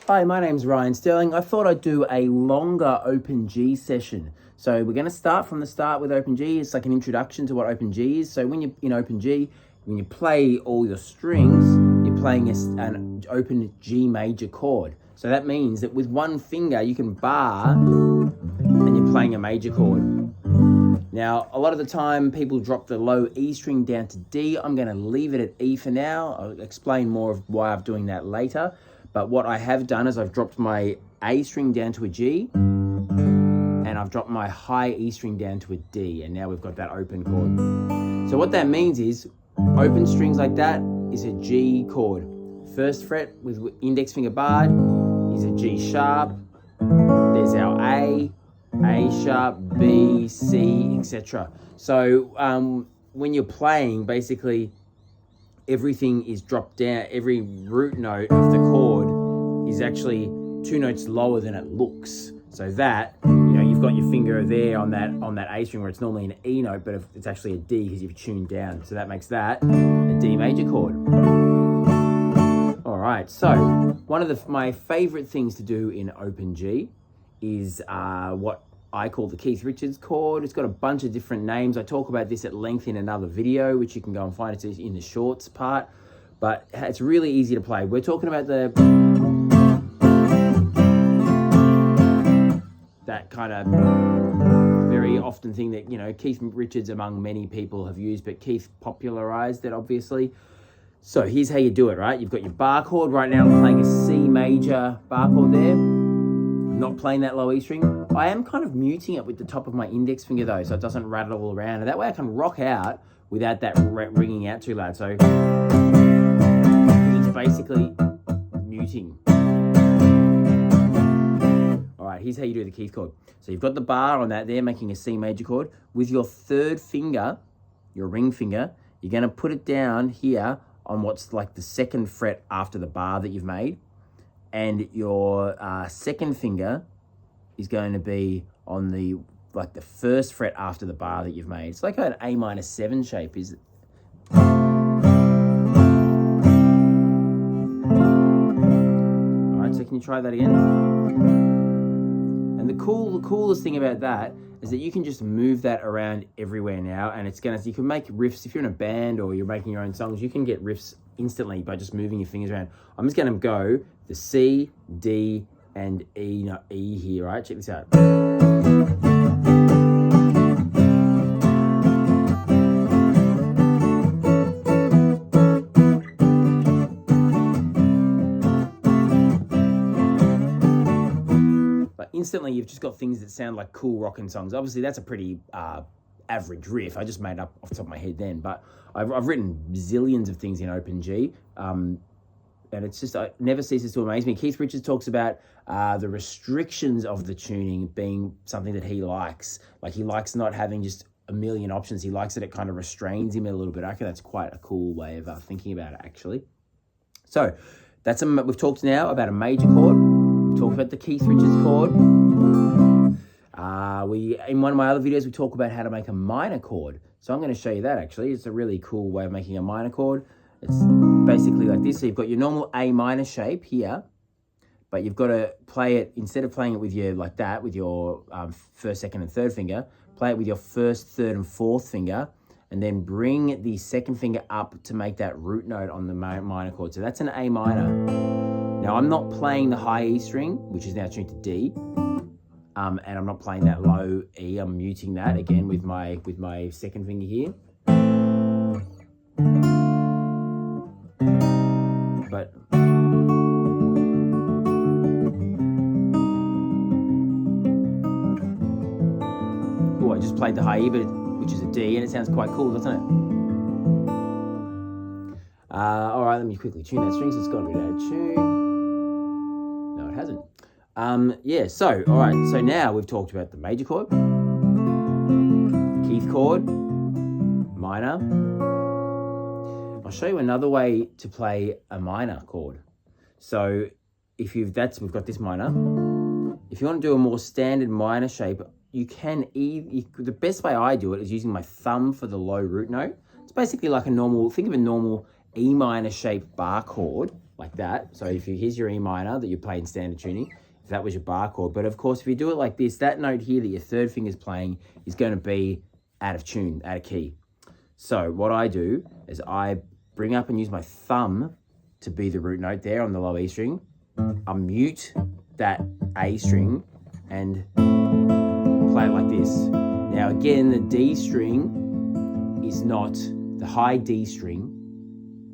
Hi, my name's Ryan Sterling. I thought I'd do a longer Open G session. So we're going to start from the start with Open G. It's like an introduction to what Open G is. So when you're in Open G, when you play all your strings, you're playing an open G major chord. So that means that with one finger you can bar and you're playing a major chord. Now, a lot of the time people drop the low E string down to D. I'm going to leave it at E for now. I'll explain more of why I'm doing that later. But what I have done is I've dropped my A string down to a G and I've dropped my high E string down to a D, and now we've got that open chord. So what that means is open strings like that is a G chord. First fret with index finger barred is a G sharp. There's our A sharp, B, C, etc. So when you're playing, basically everything is dropped down. Every root note of the chord is actually 2 notes lower than it looks. So that, you've got your finger there on that A string where it's normally an E note, but it's actually a D because you've tuned down. So that makes that a D major chord. All right, so one of my favorite things to do in Open G is what I call the Keith Richards chord. It's got a bunch of different names. I talk about this at length in another video, which you can go and find. It's in the shorts part, but it's really easy to play. We're talking about that kind of very often thing that, Keith Richards among many people have used, but Keith popularized it, obviously. So here's how you do it, right? You've got your bar chord. Right now I'm playing a C major bar chord there. Not playing that low E string. I am kind of muting it with the top of my index finger though, so it doesn't rattle all around. And that way I can rock out without that ringing out too loud. So it's basically muting. All right, here's how you do the Keith chord. So you've got the bar on that there, making a C major chord. With your third finger, your ring finger, you're gonna put it down here on what's like the second fret after the bar that you've made. And your second finger is going to be on the first fret after the bar that you've made. It's like an A minor 7 shape, is it? All right, so can you try that again? And the coolest thing about that is that you can just move that around everywhere now, and you can make riffs. If you're in a band or you're making your own songs, you can get riffs instantly by just moving your fingers around. I'm just going to go the C, D, and E here, right? Check this out. But instantly you've just got things that sound like cool rockin' songs. Obviously that's a pretty average riff. I just made up off the top of my head then, but I've written zillions of things in Open G, and it's just, it never ceases to amaze me. Keith Richards talks about the restrictions of the tuning being something that he likes. Like he likes not having just a million options. He likes that it kind of restrains him a little bit. I think that's quite a cool way of thinking about it, actually. So we've talked now about a major chord. We've talked about the Keith Richards chord. In one of my other videos, we talk about how to make a minor chord. So I'm going to show you that actually. It's a really cool way of making a minor chord. It's basically like this. So you've got your normal A minor shape here, but you've got to play it, instead of playing it with your first, second, and third finger, play it with your first, third, and fourth finger, and then bring the second finger up to make that root note on the minor chord. So that's an A minor. Now I'm not playing the high E string, which is now tuned to D. And I'm not playing that low E. I'm muting that again with my second finger here. But I just played the high E, which is a D, and it sounds quite cool, doesn't it? All right, let me quickly tune that string. So it's got a bit out of tune. No, it hasn't. So, all right, so now we've talked about the major chord, Keith chord, minor. I'll show you another way to play a minor chord. So we've got this minor. If you want to do a more standard minor shape, the best way I do it is using my thumb for the low root note. It's basically like think of a normal E minor shaped bar chord, like that. So here's your E minor that you play in standard tuning, if that was your bar chord. But of course, if you do it like this, that note here that your third finger's playing is going to be out of tune, out of key. So what I do is I bring up and use my thumb to be the root note there on the low E string. I mute that A string and play it like this. Now again, the D string is not the high D string.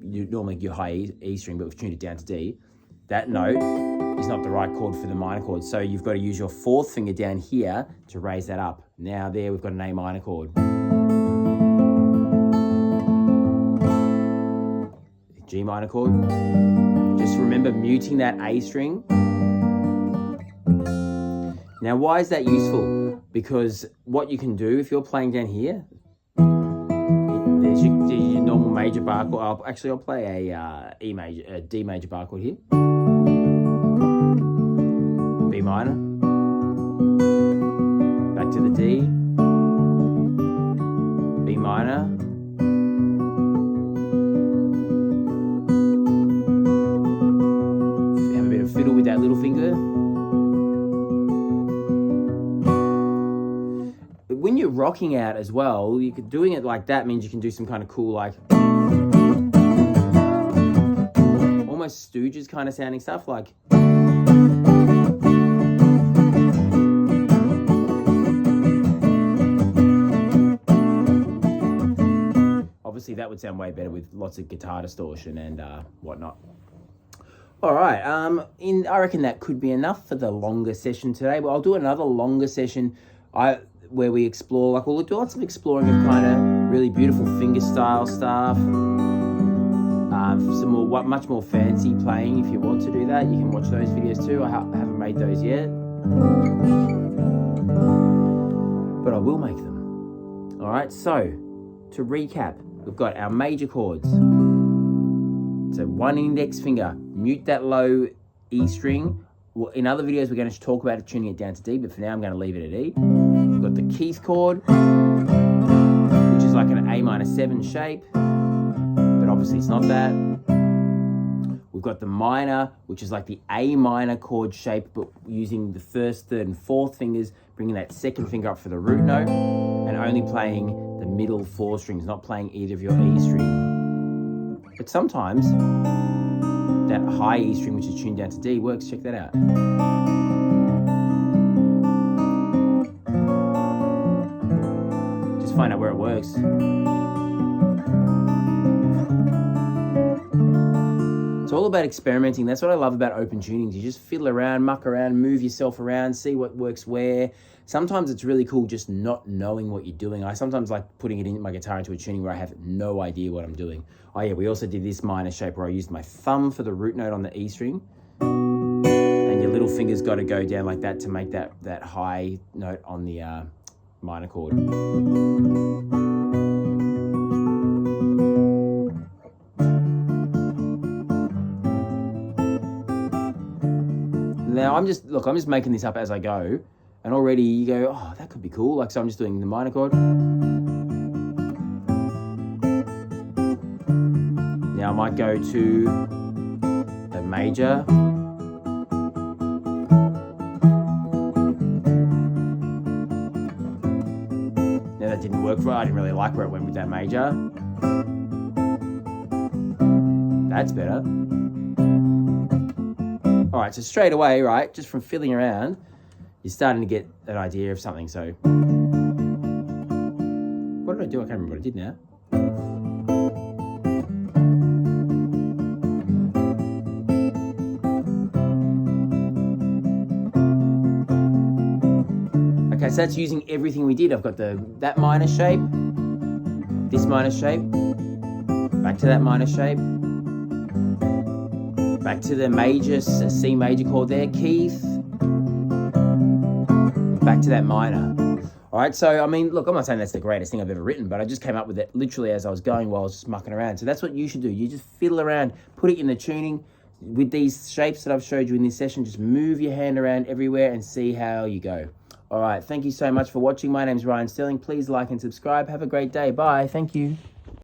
You normally your high E string, but we've tuned it down to D. That note is not the right chord for the minor chord. So you've got to use your fourth finger down here to raise that up. Now there we've got an A minor chord. G minor chord. Just remember muting that A string. Now, why is that useful? Because what you can do if you're playing down here, there's your normal major bar chord. I'll play a D major bar chord here. B minor. Back to the D. B minor. Have a bit of fiddle with that little finger. When you're rocking out as well, doing it like that means you can do some kind of cool, like almost Stooges kind of sounding stuff, like obviously that would sound way better with lots of guitar distortion and whatnot. All right, I reckon that could be enough for the longer session today. But I'll do another longer session. Where we explore, like we'll do lots of exploring of kind of really beautiful finger style stuff. Some more, much more fancy playing. If you want to do that, you can watch those videos too. I haven't made those yet, but I will make them. All right. So to recap, we've got our major chords. So one index finger, mute that low E string. Well, in other videos, we're going to talk about tuning it down to D, but for now, I'm going to leave it at E. We've got the Keith chord, which is like an A minor 7 shape, but obviously it's not that. We've got the minor, which is like the A minor chord shape, but using the first, third, and fourth fingers, bringing that second finger up for the root note, and only playing the middle 4 strings, not playing either of your E string. But sometimes that high E string, which is tuned down to D, works. Check that out. Just find out where it works. It's all about experimenting. That's what I love about open tunings. You just fiddle around, muck around, move yourself around, see what works where. Sometimes it's really cool just not knowing what you're doing. I sometimes like putting it in my guitar into a tuning where I have no idea what I'm doing. Oh yeah, we also did this minor shape where I used my thumb for the root note on the E string. And your little finger's got to go down like that to make that high note on the minor chord. Now I'm just making this up as I go. And already you go, oh, that could be cool. Like, so I'm just doing the minor chord. Now I might go to the major. Now that didn't work for it. I didn't really like where it went with that major. That's better. All right, so straight away, right, just from fiddling around, you're starting to get an idea of something. So what did I do? I can't remember what I did now. Okay, so that's using everything we did. I've got that minor shape, this minor shape, back to that minor shape, back to the major, C major chord there, Keith, back to that minor. All right, so I mean, look, I'm not saying that's the greatest thing I've ever written, but I just came up with it literally as I was going while I was just mucking around. So that's what you should do. You just fiddle around, put it in the tuning with these shapes that I've showed you in this session. Just move your hand around everywhere and see how you go. All right, thank you so much for watching. My name's Ryan Sterling. Please like and subscribe. Have a great day. Bye. Thank you.